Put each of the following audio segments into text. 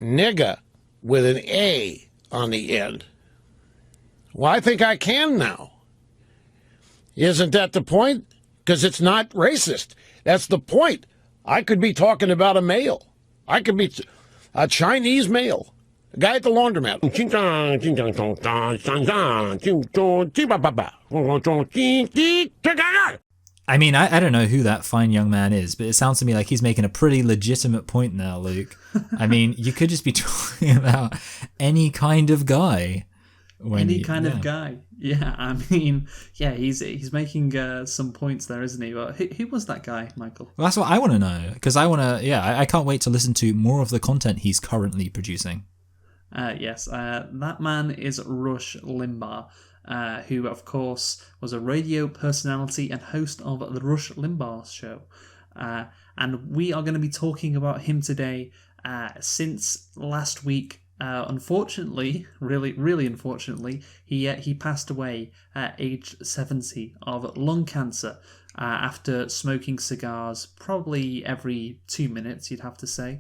nigga with an A on the end. Well, I think I can now. Isn't that the point? Because it's not racist. That's the point. I could be talking about a male. I could be a Chinese male. A guy at the laundromat. I mean, I don't know who that fine young man is, but it sounds to me like he's making a pretty legitimate point now, Luke. I mean, you could just be talking about any kind of guy. Of guy. Yeah, I mean, yeah, he's making some points there, isn't he? But who was that guy, Michael? Well, that's what I want to know, because I can't wait to listen to more of the content he's currently producing. Yes, that man is Rush Limbaugh, who, of course, was a radio personality and host of the Rush Limbaugh Show. And we are going to be talking about him today. Since last week, unfortunately, really unfortunately, he passed away at age 70 of lung cancer after smoking cigars probably every 2 minutes, you'd have to say,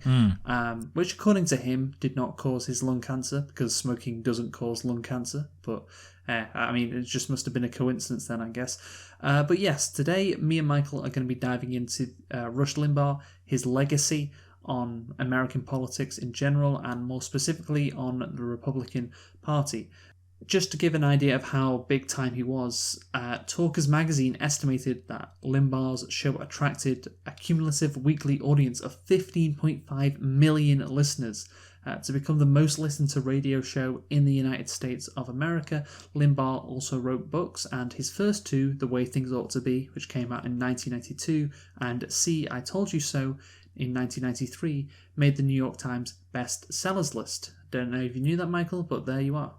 which according to him did not cause his lung cancer because smoking doesn't cause lung cancer. But I mean, it just must have been a coincidence then, I guess. But yes, today me and Michael are going to be diving into Rush Limbaugh, his legacy on American politics in general, and more specifically on the Republican Party. Just to give an idea of how big time he was, Talkers magazine estimated that Limbaugh's show attracted a cumulative weekly audience of 15.5 million listeners. To become the most listened to radio show in the United States of America, Limbaugh also wrote books, and his first two, The Way Things Ought to Be, which came out in 1992, and See, I Told You So, in 1993, made the New York Times best sellers list. Don't know if you knew that, Michael, but there you are.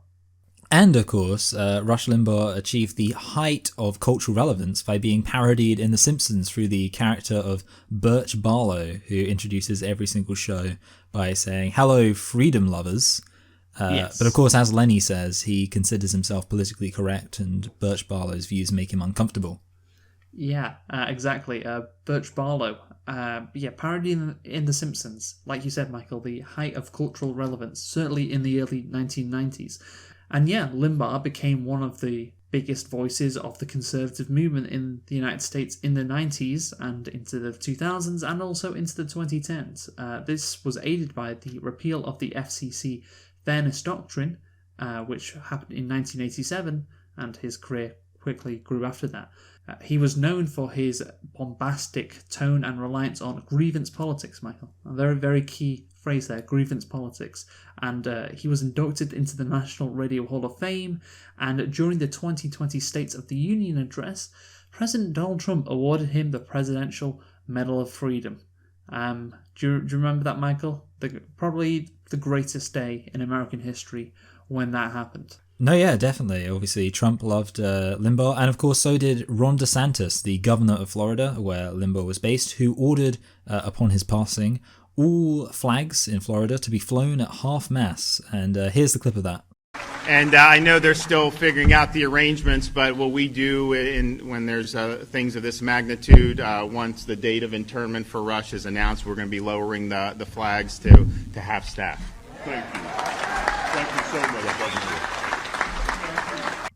And of course, Rush Limbaugh achieved the height of cultural relevance by being parodied in The Simpsons through the character of Birch Barlow, who introduces every single show by saying, "Hello, freedom lovers." Yes. But of course, as Lenny says, he considers himself politically correct, and Birch Barlow's views make him uncomfortable. Yeah, exactly. Birch Barlow. Parody in The Simpsons. Like you said, Michael, the height of cultural relevance, certainly in the early 1990s. And yeah, Limbaugh became one of the biggest voices of the conservative movement in the United States in the 90s and into the 2000s and also into the 2010s. This was aided by the repeal of the FCC Fairness Doctrine, which happened in 1987, and his career quickly grew after that. He was known for his bombastic tone and reliance on grievance politics, Michael. A very, very key phrase there, grievance politics. And he was inducted into the National Radio Hall of Fame. And during the 2020 States of the Union address, President Donald Trump awarded him the Presidential Medal of Freedom. Do you remember that, Michael? Probably the greatest day in American history when that happened. No, yeah, definitely. Obviously, Trump loved Limbaugh, and of course so did Ron DeSantis, the governor of Florida, where Limbaugh was based, who ordered, upon his passing, all flags in Florida to be flown at half-mast. And here's the clip of that. And I know they're still figuring out the arrangements, but what we do when there's things of this magnitude, once the date of internment for Rush is announced, we're going to be lowering the flags to half staff. Thank you. Thank you so much.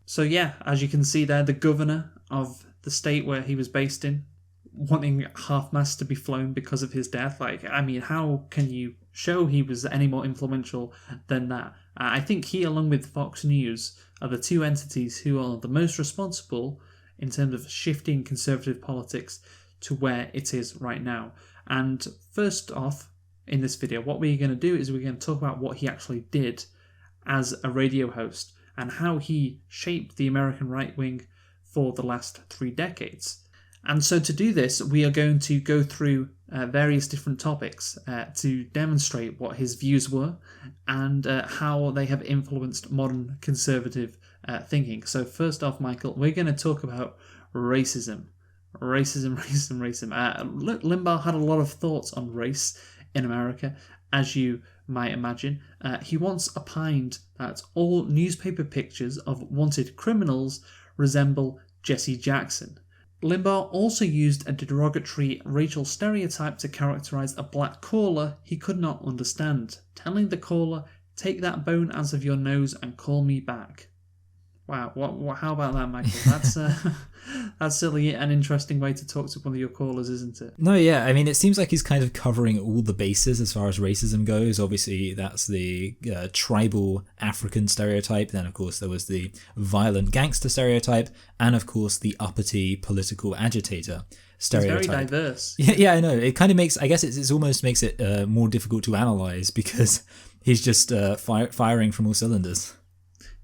So yeah, as you can see there, the governor of the state where he was based in, wanting half-mast to be flown because of his death. Like, I mean, how can you show he was any more influential than that? I think he, along with Fox News, are the two entities who are the most responsible in terms of shifting conservative politics to where it is right now. And first off, in this video, what we're going to do is we're going to talk about what he actually did as a radio host and how he shaped the American right wing for the last 3 decades. And so to do this, we are going to go through various different topics to demonstrate what his views were and how they have influenced modern conservative thinking. So first off, Michael, we're going to talk about racism. Racism. Limbaugh had a lot of thoughts on race in America, as you might imagine. He once opined that all newspaper pictures of wanted criminals resemble Jesse Jackson. Limbaugh also used a derogatory racial stereotype to characterize a black caller he could not understand, telling the caller, "Take that bone out of your nose and call me back." Wow, what? How about that, Michael? That's certainly an interesting way to talk to one of your callers, isn't it? No, yeah, I mean, it seems like he's kind of covering all the bases as far as racism goes. Obviously, that's the tribal African stereotype. Then, of course, there was the violent gangster stereotype, and of course, the uppity political agitator stereotype. It's very diverse. Yeah, I know. It kind of makes, I guess, it almost makes it more difficult to analyze because he's just firing from all cylinders.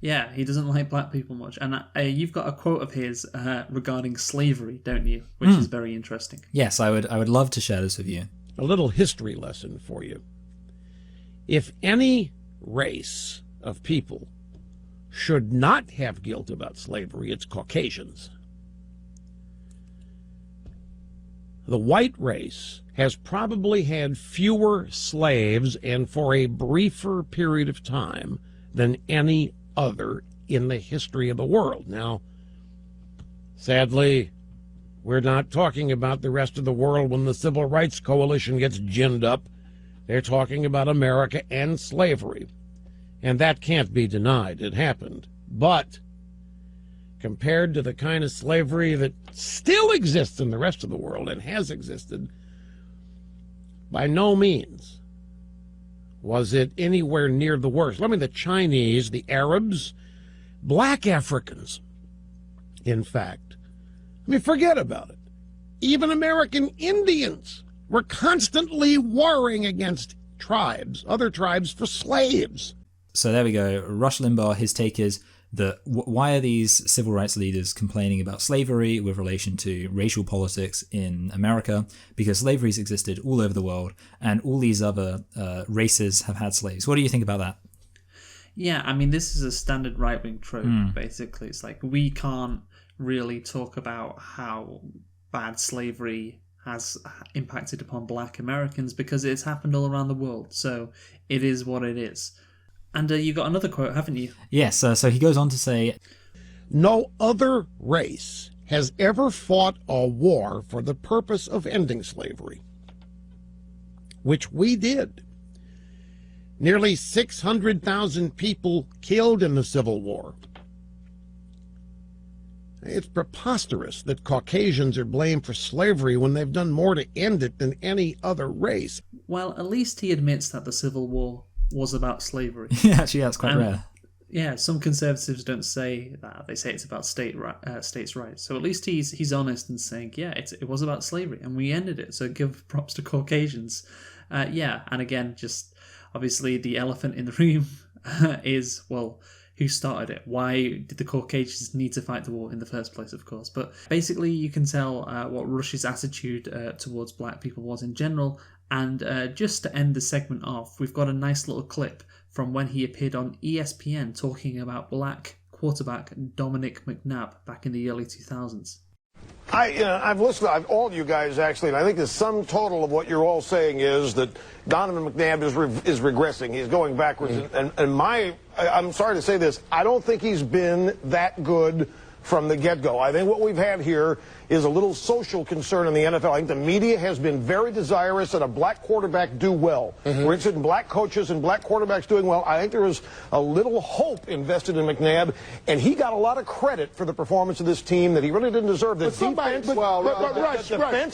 Yeah, he doesn't like black people much. And you've got a quote of his regarding slavery, don't you? Which is very interesting. Yes, I would love to share this with you. A little history lesson for you. If any race of people should not have guilt about slavery, it's Caucasians. The white race has probably had fewer slaves and for a briefer period of time than any other in the history of the world. Now, sadly, we're not talking about the rest of the world when the Civil Rights Coalition gets ginned up. They're talking about America and slavery. And that can't be denied. It happened. But compared to the kind of slavery that still exists in the rest of the world and has existed, by no means was it anywhere near the worst. The Chinese, the Arabs, black Africans, in fact. Forget about it. Even American Indians were constantly warring against tribes, other tribes, for slaves. So there we go. Rush Limbaugh, his take is that why are these civil rights leaders complaining about slavery with relation to racial politics in America? Because slavery's existed all over the world and all these other races have had slaves. What do you think about that? Yeah, I mean, this is a standard right-wing trope, basically. It's like, we can't really talk about how bad slavery has impacted upon black Americans because it's happened all around the world. So it is what it is. And you got another quote, haven't you? Yes, so he goes on to say, "No other race has ever fought a war for the purpose of ending slavery, which we did. Nearly 600,000 people killed in the Civil War. It's preposterous that Caucasians are blamed for slavery when they've done more to end it than any other race." Well, at least he admits that the Civil War was about slavery. Yeah, actually, that's quite rare. Yeah, some conservatives don't say that. They say it's about states' rights. So at least he's honest and saying, yeah, it was about slavery, and we ended it. So give props to Caucasians. Yeah, and again, just obviously the elephant in the room is, well, who started it? Why did the Caucasians need to fight the war in the first place, of course? But basically, you can tell what Rush's attitude towards black people was in general. And just to end the segment off, we've got a nice little clip from when he appeared on ESPN talking about black quarterback Dominic McNabb back in the early 2000s. I've listened to all of you guys, actually, and I think the sum total of what you're all saying is that Donovan McNabb is regressing. He's going backwards. And I'm sorry to say this, I don't think he's been that good from the get-go. I think what we've had here is a little social concern in the NFL. I think the media has been very desirous that a black quarterback do well. We're interested in black coaches and black quarterbacks doing well. I think there was a little hope invested in McNabb, and he got a lot of credit for the performance of this team that he really didn't deserve. The defense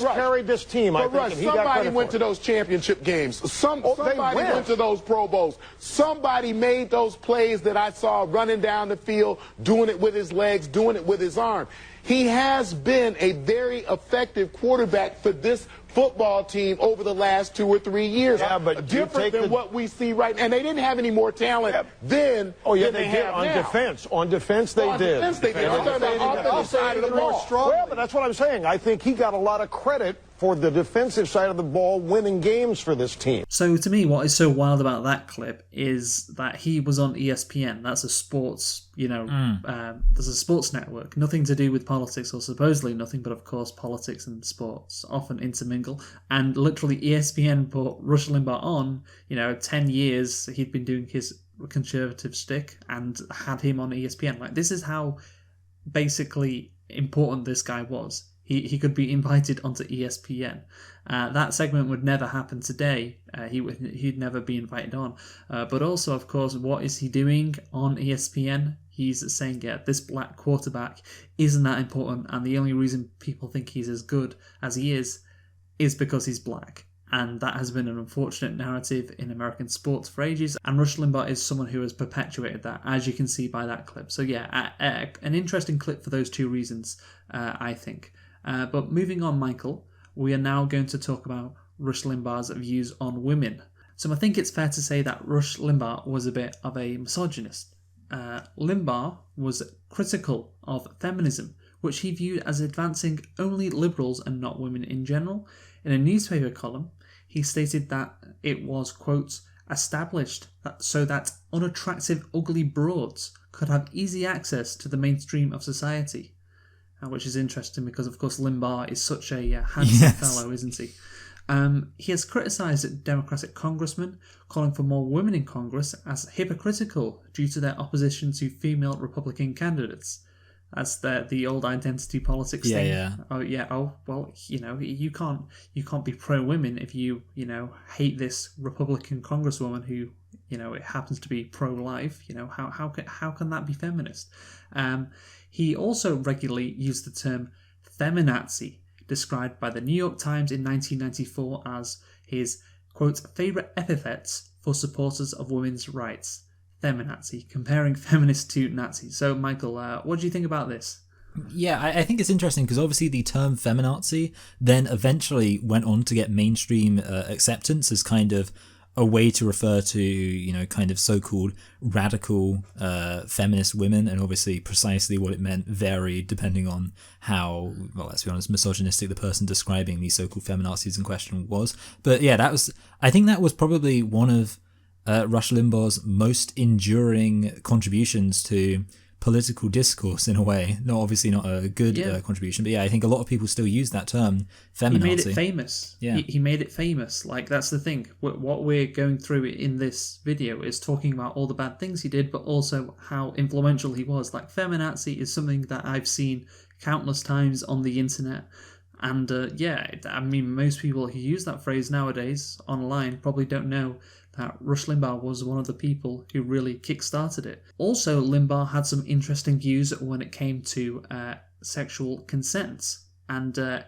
carried this team, I think, and he got credit for it. Somebody went to those championship games. Somebody went to those Pro Bowls. Somebody made those plays that I saw running down the field, doing it with his legs, doing it with his arm. He has been a very effective quarterback for this football team over the last 2 or 3 years. Yeah, but different than what we see right now. And they didn't have any more talent then. Oh, yeah, than they did. have On now. defense. On defense, they did. On defense, they did. On the offensive side of the ball. Well, but that's what I'm saying. I think he got a lot of credit for the defensive side of the ball winning games for this team. So to me, what is so wild about that clip is that he was on ESPN. That's a sports, there's a sports network. Nothing to do with politics, or supposedly nothing, but of course politics and sports often intermingle. And literally ESPN put Rush Limbaugh on, 10 years he'd been doing his conservative shtick and had him on ESPN. Like, this is how basically important this guy was. He could be invited onto ESPN. That segment would never happen today. He'd never be invited on. But also, of course, what is he doing on ESPN? He's saying, yeah, this black quarterback isn't that important, and the only reason people think he's as good as he is because he's black. And that has been an unfortunate narrative in American sports for ages. And Rush Limbaugh is someone who has perpetuated that, as you can see by that clip. So yeah, an interesting clip for those two reasons, I think. But moving on, Michael, we are now going to talk about Rush Limbaugh's views on women. So I think it's fair to say that Rush Limbaugh was a bit of a misogynist. Limbaugh was critical of feminism, which he viewed as advancing only liberals and not women in general. In a newspaper column, he stated that it was, quote, established so that unattractive, ugly broads could have easy access to the mainstream of society. Which is interesting because, of course, Limbaugh is such a handsome fellow, isn't he? He has criticised Democratic congressmen, calling for more women in Congress as hypocritical due to their opposition to female Republican candidates. That's the old identity politics thing. Yeah. Oh yeah. Oh well. You can't be pro women if you hate this Republican congresswoman who it happens to be pro life. How can that be feminist? He also regularly used the term feminazi, described by the New York Times in 1994 as his, quote, favourite epithets for supporters of women's rights. Feminazi, comparing feminists to Nazis. So, Michael, what do you think about this? Yeah, I think it's interesting because obviously the term feminazi then eventually went on to get mainstream acceptance as kind of a way to refer to, kind of so-called radical feminist women, and obviously precisely what it meant varied depending on how, well, let's be honest, misogynistic the person describing these so-called feminazis in question was. But yeah, I think that was probably one of Rush Limbaugh's most enduring contributions to political discourse in a way. Obviously not a good contribution, but yeah, I think a lot of people still use that term, feminazi. He made it famous. Yeah. He made it famous. Like, that's the thing. What we're going through in this video is talking about all the bad things he did, but also how influential he was. Like, feminazi is something that I've seen countless times on the internet. And most people who use that phrase nowadays online probably don't know that Rush Limbaugh was one of the people who really kick-started it. Also, Limbaugh had some interesting views when it came to sexual consent and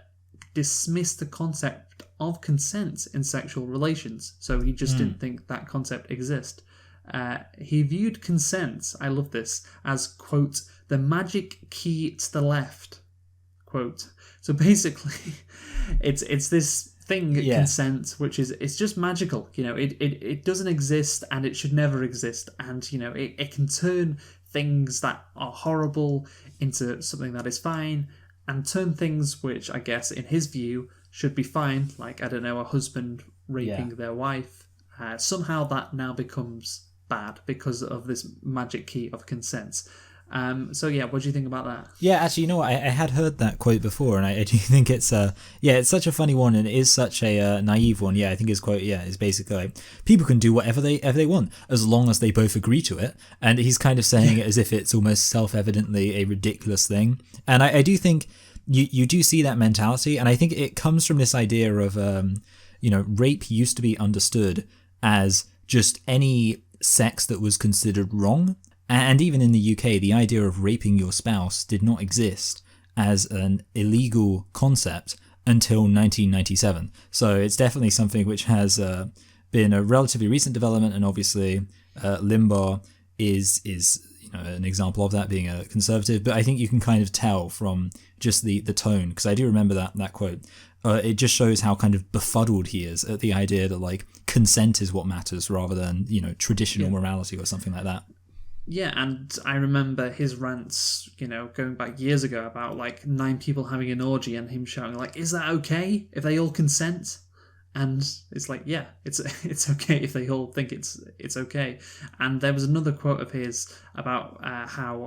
dismissed the concept of consent in sexual relations. So he just didn't think that concept exists. He viewed consent, I love this, as, quote, the magic key to the left, quote. So basically, it's this thing, consent, which is, it's just magical. It doesn't exist and it should never exist. And, it can turn things that are horrible into something that is fine, and turn things which, I guess, in his view, should be fine, like, I don't know, a husband raping their wife. Somehow that now becomes bad because of this magic key of consent. What do you think about that? Yeah, actually, you know what? I had heard that quote before, and I do think it's it's such a funny one, and it is such a naive one. Yeah, I think his quote, is basically like, people can do whatever they want as long as they both agree to it. And he's kind of saying it as if it's almost self-evidently a ridiculous thing. And I do think you do see that mentality, and I think it comes from this idea of rape used to be understood as just any sex that was considered wrong. And even in the UK, the idea of raping your spouse did not exist as an illegal concept until 1997. So it's definitely something which has been a relatively recent development, and obviously Limbaugh is an example of that, being a conservative. But I think you can kind of tell from just the tone, because I do remember that quote. It just shows how kind of befuddled he is at the idea that, like, consent is what matters rather than, traditional morality or something like that. Yeah, and I remember his rants, going back years ago about, like, 9 people having an orgy and him shouting, like, is that okay if they all consent? And it's like, yeah, it's okay if they all think it's okay. And there was another quote of his about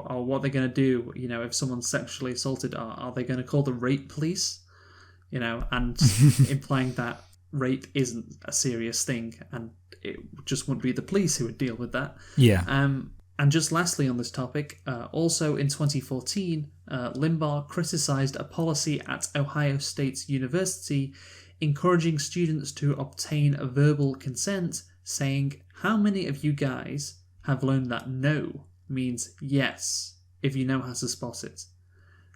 what they're going to do, if someone's sexually assaulted, are they going to call the rape police? And implying that rape isn't a serious thing and it just wouldn't be the police who would deal with that. Yeah. And just lastly on this topic, also in 2014, Limbaugh criticized a policy at Ohio State University encouraging students to obtain a verbal consent, saying, "How many of you guys have learned that no means yes if you know how to spot it?"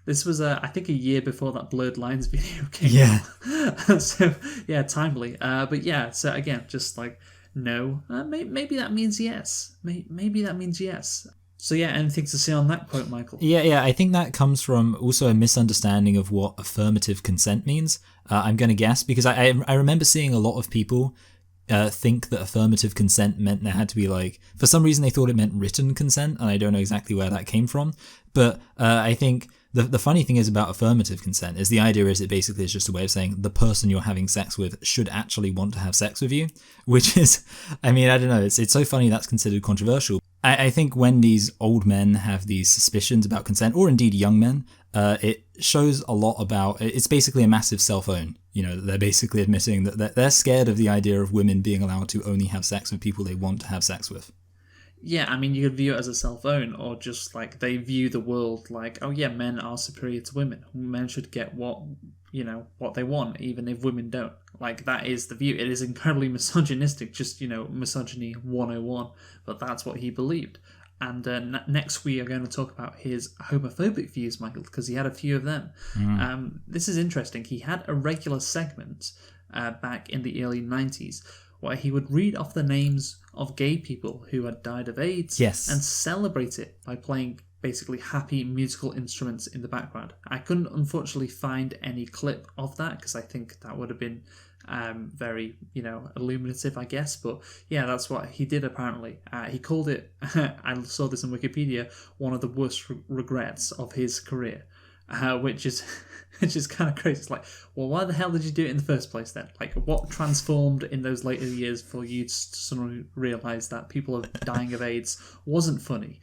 This was, I think, a year before that Blurred Lines video came out. So, yeah, timely. But yeah, so again, just like, no, maybe that means yes. Maybe that means yes. So yeah, anything to say on that quote, Michael? Yeah, I think that comes from also a misunderstanding of what affirmative consent means. I'm going to guess, because I remember seeing a lot of people think that affirmative consent meant there had to be, like, for some reason they thought it meant written consent, and I don't know exactly where that came from. But I think the funny thing is about affirmative consent is the idea is it basically is just a way of saying the person you're having sex with should actually want to have sex with you, which is, I mean, I don't know, it's so funny that's considered controversial. I think when these old men have these suspicions about consent, or indeed young men, it shows a lot about, it's basically a massive self-own. You know, they're basically admitting that they're scared of the idea of women being allowed to only have sex with people they want to have sex with. Yeah, I mean, you could view it as a self-own, or just like they view the world like, oh yeah, men are superior to women. Men should get what they want, even if women don't. Like, that is the view. It is incredibly misogynistic, just, misogyny 101, but that's what he believed. And next we are going to talk about his homophobic views, Michael, because he had a few of them. This is interesting. He had a regular segment back in the early 90s where he would read off the names of gay people who had died of AIDS and celebrate it by playing basically happy musical instruments in the background. I couldn't unfortunately find any clip of that because I think that would have been very, illuminative, I guess. But yeah, that's what he did apparently. He called it, I saw this on Wikipedia, one of the worst regrets of his career. Which is kind of crazy. It's like, well, why the hell did you do it in the first place then? Like, what transformed in those later years for you to suddenly realise that people dying of AIDS wasn't funny?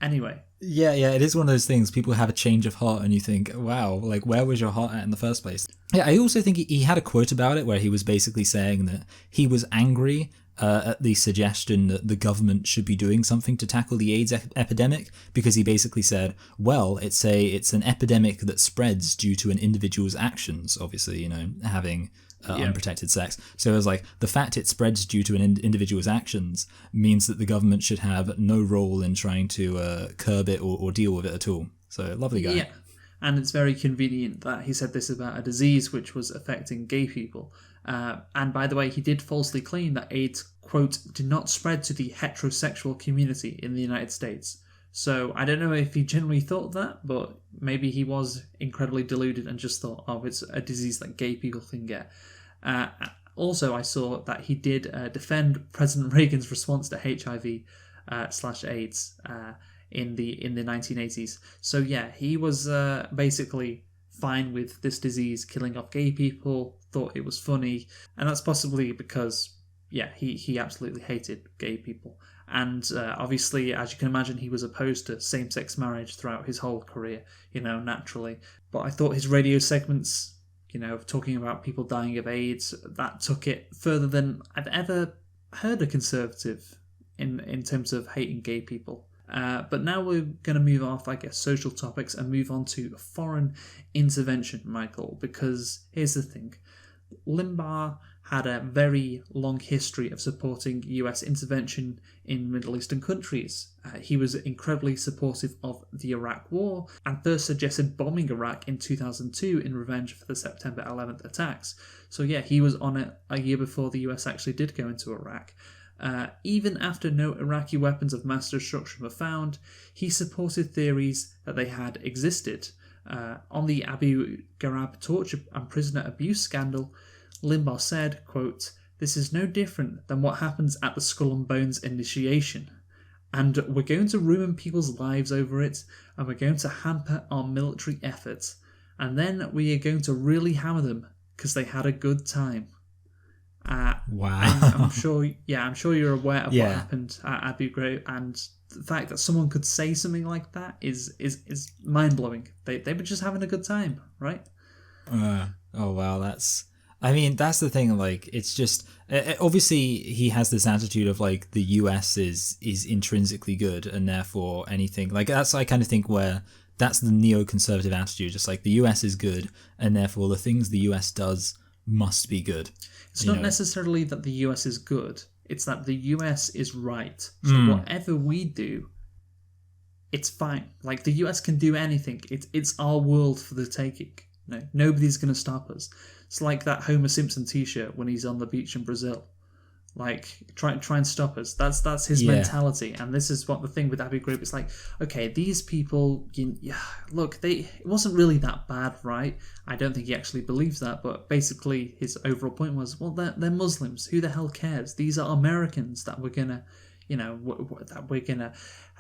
Anyway. Yeah, it is one of those things. People have a change of heart and you think, wow, like, where was your heart at in the first place? Yeah, I also think he had a quote about it where he was basically saying that he was angry at the suggestion that the government should be doing something to tackle the AIDS epidemic, because he basically said, well, it's an epidemic that spreads due to an individual's actions, obviously, having unprotected sex. So it was like, the fact it spreads due to an individual's actions means that the government should have no role in trying to curb it or deal with it at all. So, lovely guy. Yeah, and it's very convenient that he said this about a disease which was affecting gay people. And by the way, he did falsely claim that AIDS, quote, did not spread to the heterosexual community in the United States. So I don't know if he genuinely thought that, but maybe he was incredibly deluded and just thought, oh, it's a disease that gay people can get. Also, I saw that he did defend President Reagan's response to HIV/AIDS in the 1980s. So yeah, he was basically fine with this disease killing off gay people, thought it was funny, and that's possibly because, yeah, he absolutely hated gay people. And obviously, as you can imagine, he was opposed to same-sex marriage throughout his whole career, naturally. But I thought his radio segments, talking about people dying of AIDS, that took it further than I've ever heard a conservative in terms of hating gay people. But now we're going to move off, I guess, social topics and move on to foreign intervention, Michael, because here's the thing. Limbaugh had a very long history of supporting US intervention in Middle Eastern countries. He was incredibly supportive of the Iraq War and first suggested bombing Iraq in 2002 in revenge for the September 11th attacks. So yeah, he was on it a year before the US actually did go into Iraq. Even after no Iraqi weapons of mass destruction were found, he supported theories that they had existed. On the Abu Ghraib torture and prisoner abuse scandal, Limbaugh said, quote, "This is no different than what happens at the Skull and Bones initiation. And we're going to ruin people's lives over it, and we're going to hamper our military efforts. And then we are going to really hammer them because they had a good time." Wow. I'm sure you're aware of what happened at Abu Ghraib, and the fact that someone could say something like that is mind-blowing. They were just having a good time, right? Oh, wow, that's the thing, like, it's just, obviously he has this attitude of, like, the US is intrinsically good, and therefore anything, like, that's, I kind of think, where That's the neoconservative attitude, just like the US is good, and therefore the things the US does must be good. It's not necessarily that the US is good, it's that the US is right. So whatever we do, it's fine. Like, the US can do anything. It's our world for the taking. No, nobody's going to stop us. It's like that Homer Simpson t-shirt when he's on the beach in Brazil. Like, try and stop us. That's his mentality. And this is what the thing with Abu Ghraib is like. Okay, these people, look, it wasn't really that bad, right? I don't think he actually believes that, but basically his overall point was, well, they're Muslims. Who the hell cares? These are Americans that we're gonna, that we're gonna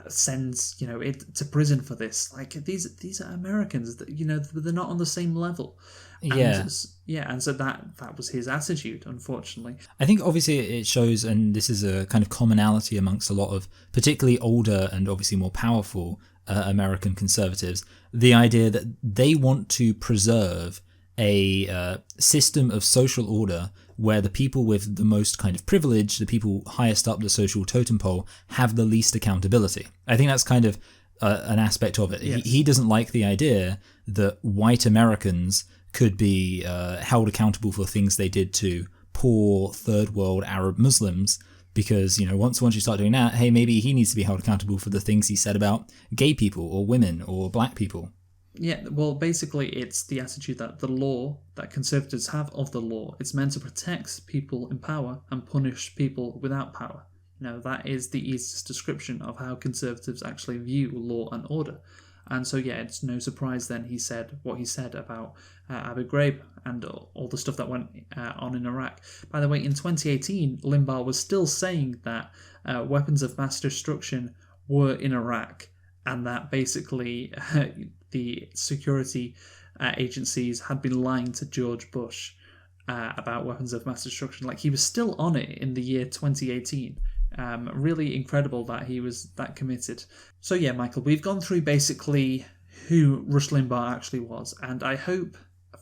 send, it to prison for this. Like, these are Americans. That, they're not on the same level. And so that was his attitude, unfortunately. I think obviously it shows, and this is a kind of commonality amongst a lot of particularly older and obviously more powerful American conservatives, the idea that they want to preserve a system of social order where the people with the most kind of privilege, the people highest up the social totem pole, have the least accountability. I think that's kind of an aspect of it. Yes. He doesn't like the idea that white Americans could be held accountable for things they did to poor third world Arab Muslims, because once you start doing that, hey, maybe he needs to be held accountable for the things he said about gay people or women or black people. Yeah, well, basically it's the attitude that the law that conservatives have of the law, it's meant to protect people in power and punish people without power. That is the easiest description of how conservatives actually view law and order. And so, yeah, it's no surprise then he said what he said about Abu Ghraib and all the stuff that went on in Iraq. By the way, in 2018, Limbaugh was still saying that weapons of mass destruction were in Iraq, and that basically the security agencies had been lying to George Bush about weapons of mass destruction. Like, he was still on it in the year 2018. Really incredible that he was that committed. So yeah, Michael, we've gone through basically who Rush Limbaugh actually was, and I hope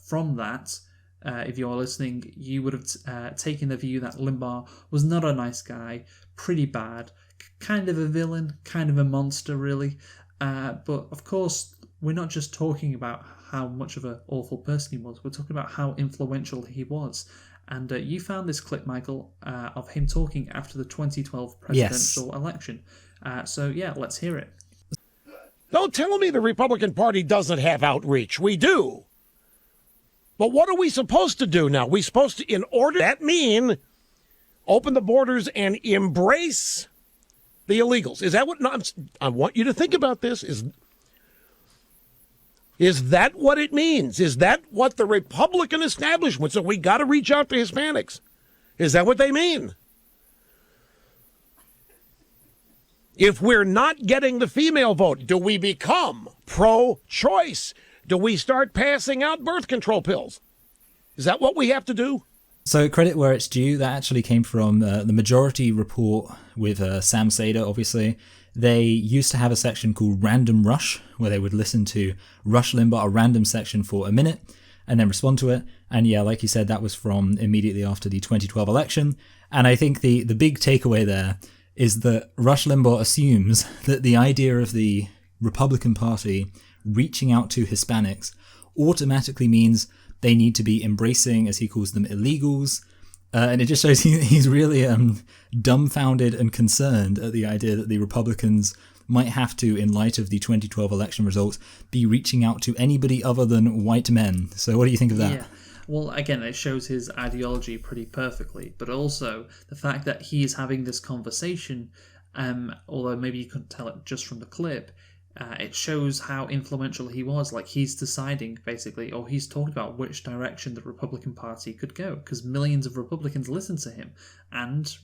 from that, if you're listening, you would have taken the view that Limbaugh was not a nice guy, pretty bad, kind of a villain, kind of a monster, really. But of course, we're not just talking about how much of an awful person he was, we're talking about how influential he was. And you found this clip, Michael, of him talking after the 2012 presidential election. So, yeah, let's hear it. Don't tell me the Republican Party doesn't have outreach. We do. But what are we supposed to do now? We're supposed to, in order that mean, open the borders and embrace the illegals. Is that what, no, I want you to think about this. Is that what it means? Is that what the Republican establishment, so we got to reach out to Hispanics? Is that what they mean? If we're not getting the female vote, do we become pro-choice? Do we start passing out birth control pills? Is that what we have to do? So credit where it's due, that actually came from the Majority Report with Sam Sader, obviously. They used to have a section called Random Rush, where they would listen to Rush Limbaugh, a random section for a minute, and then respond to it. And yeah, like you said, that was from immediately after the 2012 election. And I think the big takeaway there is that Rush Limbaugh assumes that the idea of the Republican Party reaching out to Hispanics automatically means they need to be embracing, as he calls them, illegals. And it just shows he's really dumbfounded and concerned at the idea that the Republicans might have to, in light of the 2012 election results, be reaching out to anybody other than white men. So what do you think of that? Yeah. Well, again, it shows his ideology pretty perfectly, but also the fact that he is having this conversation, although maybe you couldn't tell it just from the clip, it shows how influential he was. Like, he's deciding, basically, or he's talking about which direction the Republican Party could go, because millions of Republicans listen to him, and,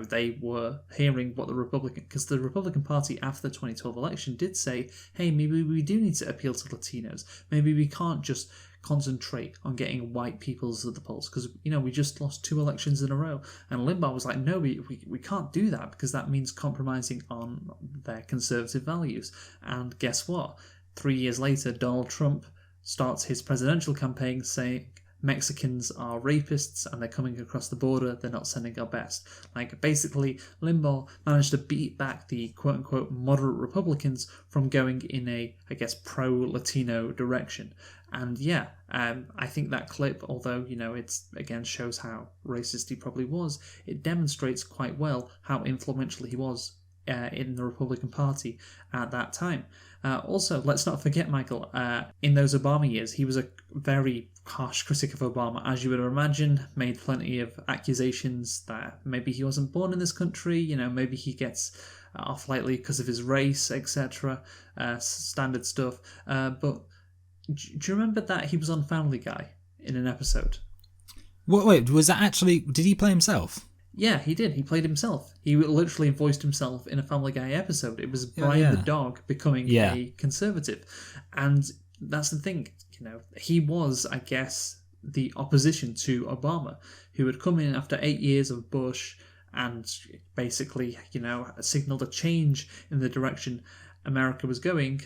they were hearing what the Republican Party after the 2012 election did say, hey, maybe we do need to appeal to Latinos. Maybe we can't just concentrate on getting white peoples at the polls, because we just lost 2 elections in a row. And Limbaugh was like, no, we can't do that, because that means compromising on their conservative values. And guess what? 3 years later, Donald Trump starts his presidential campaign saying Mexicans are rapists and they're coming across the border, they're not sending our best. Like, basically, Limbaugh managed to beat back the quote-unquote moderate Republicans from going in a, I guess, pro-Latino direction. And yeah, I think that clip, although, it's, again, shows how racist he probably was, it demonstrates quite well how influential he was in the Republican Party at that time. Also, let's not forget, Michael, in those Obama years, he was a very harsh critic of Obama, as you would imagine, made plenty of accusations that maybe he wasn't born in this country, maybe he gets off lightly because of his race, etc., standard stuff. But do you remember that he was on Family Guy in an episode? Wait, was that actually... Did he play himself? Yeah, he did. He played himself. He literally voiced himself in a Family Guy episode. It was Brian the dog becoming a conservative. And that's the thing, he was, I guess, the opposition to Obama, who had come in after 8 years of Bush and basically, signaled a change in the direction America was going.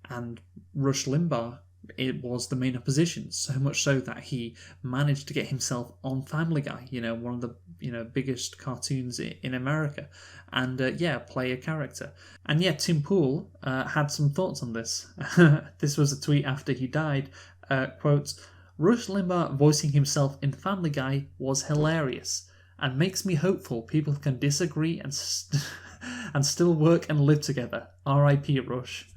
And Rush Limbaugh, it was the main opposition, so much so that he managed to get himself on Family Guy, one of the biggest cartoons in America, and play a character. And Tim Pool had some thoughts on this. This was a tweet after he died. Quote, "Rush Limbaugh voicing himself in Family Guy was hilarious and makes me hopeful people can disagree and still work and live together. R.I.P. Rush."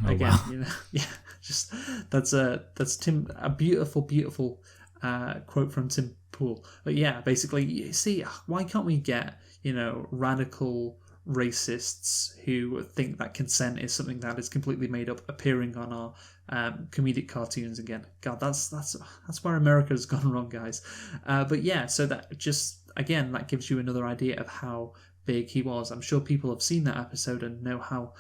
Again, wow. Just that's a beautiful quote from Tim Pool. But basically, you see, why can't we get radical racists who think that consent is something that is completely made up appearing on our comedic cartoons again? God, that's where America has gone wrong, guys. So that just again that gives you another idea of how big he was. I'm sure people have seen that episode and know how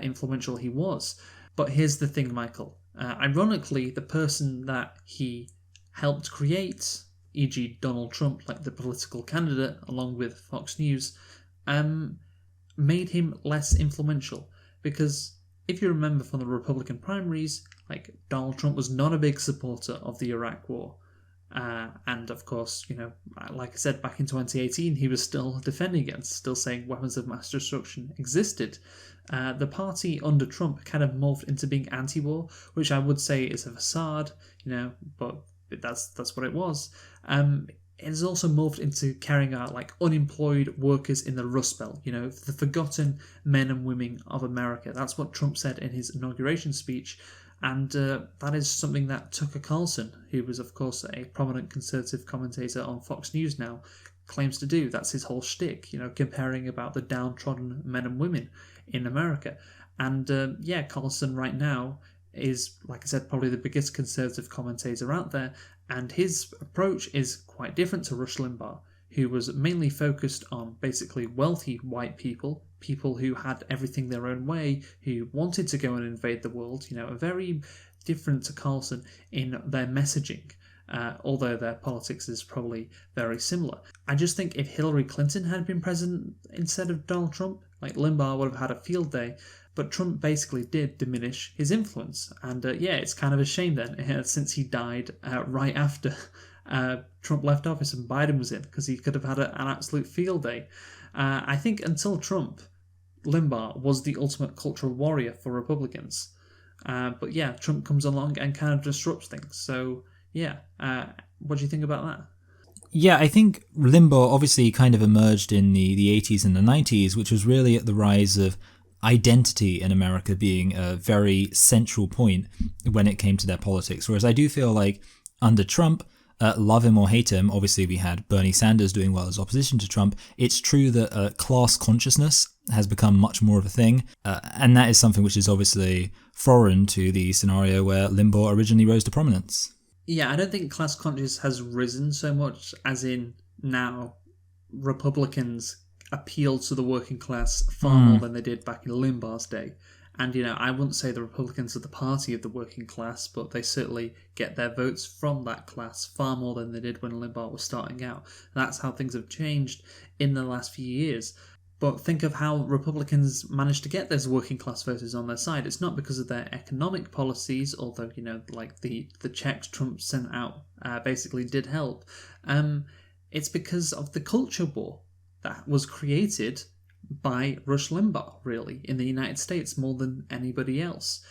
influential he was. But here's the thing, Michael. Ironically, the person that he helped create, e.g. Donald Trump, like the political candidate, along with Fox News, made him less influential. Because if you remember from the Republican primaries, like Donald Trump was not a big supporter of the Iraq War. And of course, like I said, back in 2018, he was still defending it, still saying weapons of mass destruction existed. The party under Trump kind of morphed into being anti-war, which I would say is a facade, but that's what it was. It has also morphed into carrying out like unemployed workers in the Rust Belt, the forgotten men and women of America. That's what Trump said in his inauguration speech. And that is something that Tucker Carlson, who was, of course, a prominent conservative commentator on Fox News now, claims to do. That's his whole shtick, comparing about the downtrodden men and women in America. And, Carlson right now is, like I said, probably the biggest conservative commentator out there. And his approach is quite different to Rush Limbaugh, who was mainly focused on basically wealthy white people who had everything their own way, who wanted to go and invade the world, very different to Carlson in their messaging, although their politics is probably very similar. I just think if Hillary Clinton had been president instead of Donald Trump, like Limbaugh would have had a field day, but Trump basically did diminish his influence. And it's kind of a shame then, since he died right after Trump left office and Biden was in, because he could have had an absolute field day. I think until Trump, Limbaugh was the ultimate cultural warrior for Republicans. But Trump comes along and kind of disrupts things. So, what do you think about that? Yeah, I think Limbaugh obviously kind of emerged in the 80s and the 90s, which was really at the rise of identity in America being a very central point when it came to their politics. Whereas I do feel like under Trump, love him or hate him, obviously we had Bernie Sanders doing well as opposition to Trump. It's true that class consciousness has become much more of a thing, and that is something which is obviously foreign to the scenario where Limbaugh originally rose to prominence. Yeah, I don't think class consciousness has risen so much as in now Republicans appeal to the working class far more than they did back in Limbaugh's day. And, I wouldn't say the Republicans are the party of the working class, but they certainly get their votes from that class far more than they did when Limbaugh was starting out. That's how things have changed in the last few years. But think of how Republicans managed to get those working class voters on their side. It's not because of their economic policies, although, like the checks Trump sent out basically did help. It's because of the culture war that was created by Rush Limbaugh, really, in the United States more than anybody else.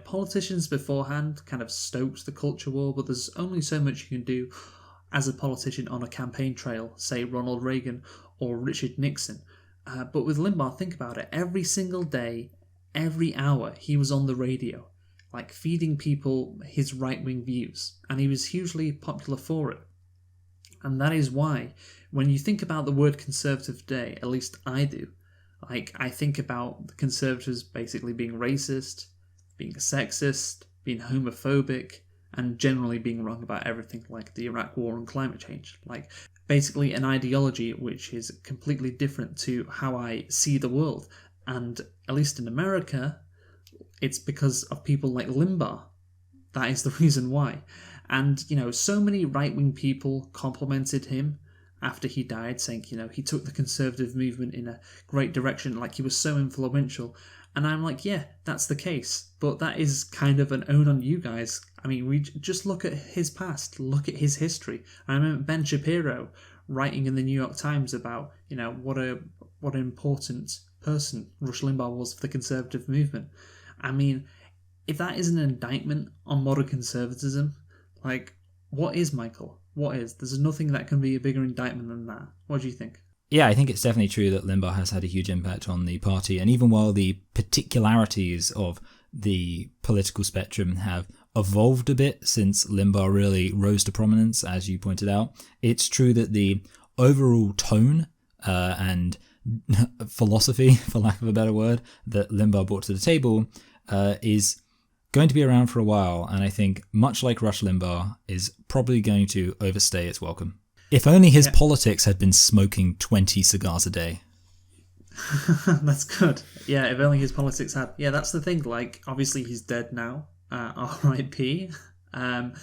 Politicians beforehand kind of stoked the culture war, but there's only so much you can do as a politician on a campaign trail, say Ronald Reagan or Richard Nixon. But with Limbaugh, think about it. Every single day, every hour, he was on the radio, like feeding people his right-wing views, and he was hugely popular for it. And that is why, when you think about the word conservative today, at least I do, like I think about the conservatives basically being racist, being sexist, being homophobic, and generally being wrong about everything, like the Iraq War and climate change. Like basically an ideology which is completely different to how I see the world. And at least in America, it's because of people like Limbaugh. That is the reason why. And, so many right-wing people complimented him after he died, saying, he took the conservative movement in a great direction, like he was so influential. And I'm like, yeah, that's the case. But that is kind of an ode on you guys. I mean, we just look at his past, look at his history. I remember Ben Shapiro writing in the New York Times about, what an important person Rush Limbaugh was for the conservative movement. I mean, if that is an indictment on modern conservatism, like, what is, Michael? What is? There's nothing that can be a bigger indictment than that. What do you think? Yeah, I think it's definitely true that Limbaugh has had a huge impact on the party. And even while the particularities of the political spectrum have evolved a bit since Limbaugh really rose to prominence, as you pointed out, it's true that the overall tone and philosophy, for lack of a better word, that Limbaugh brought to the table is going to be around for a while, and I think, much like Rush Limbaugh, is probably going to overstay its welcome. If only his politics had been smoking 20 cigars a day. That's good. Yeah, if only his politics had... Yeah, that's the thing. Like, obviously he's dead now. R.I.P. And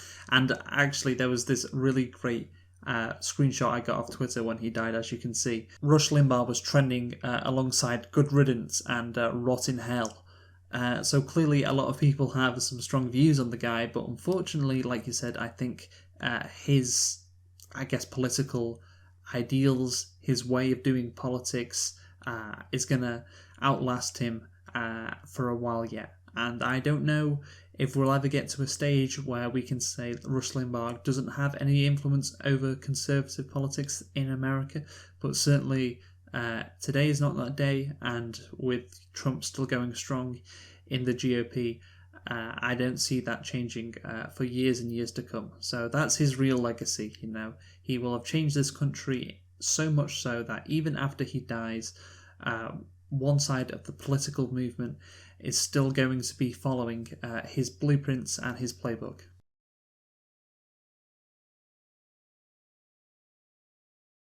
actually, there was this really great screenshot I got off Twitter when he died, as you can see. Rush Limbaugh was trending alongside Good Riddance and Rot in Hell. So clearly a lot of people have some strong views on the guy, but unfortunately, like you said, I think his, political ideals, his way of doing politics is going to outlast him for a while yet. And I don't know if we'll ever get to a stage where we can say that Rush Limbaugh doesn't have any influence over conservative politics in America, but certainly today is not that day, and with Trump still going strong in the GOP, I don't see that changing for years and years to come. So that's his real legacy. He will have changed this country so much so that even after he dies, one side of the political movement is still going to be following his blueprints and his playbook.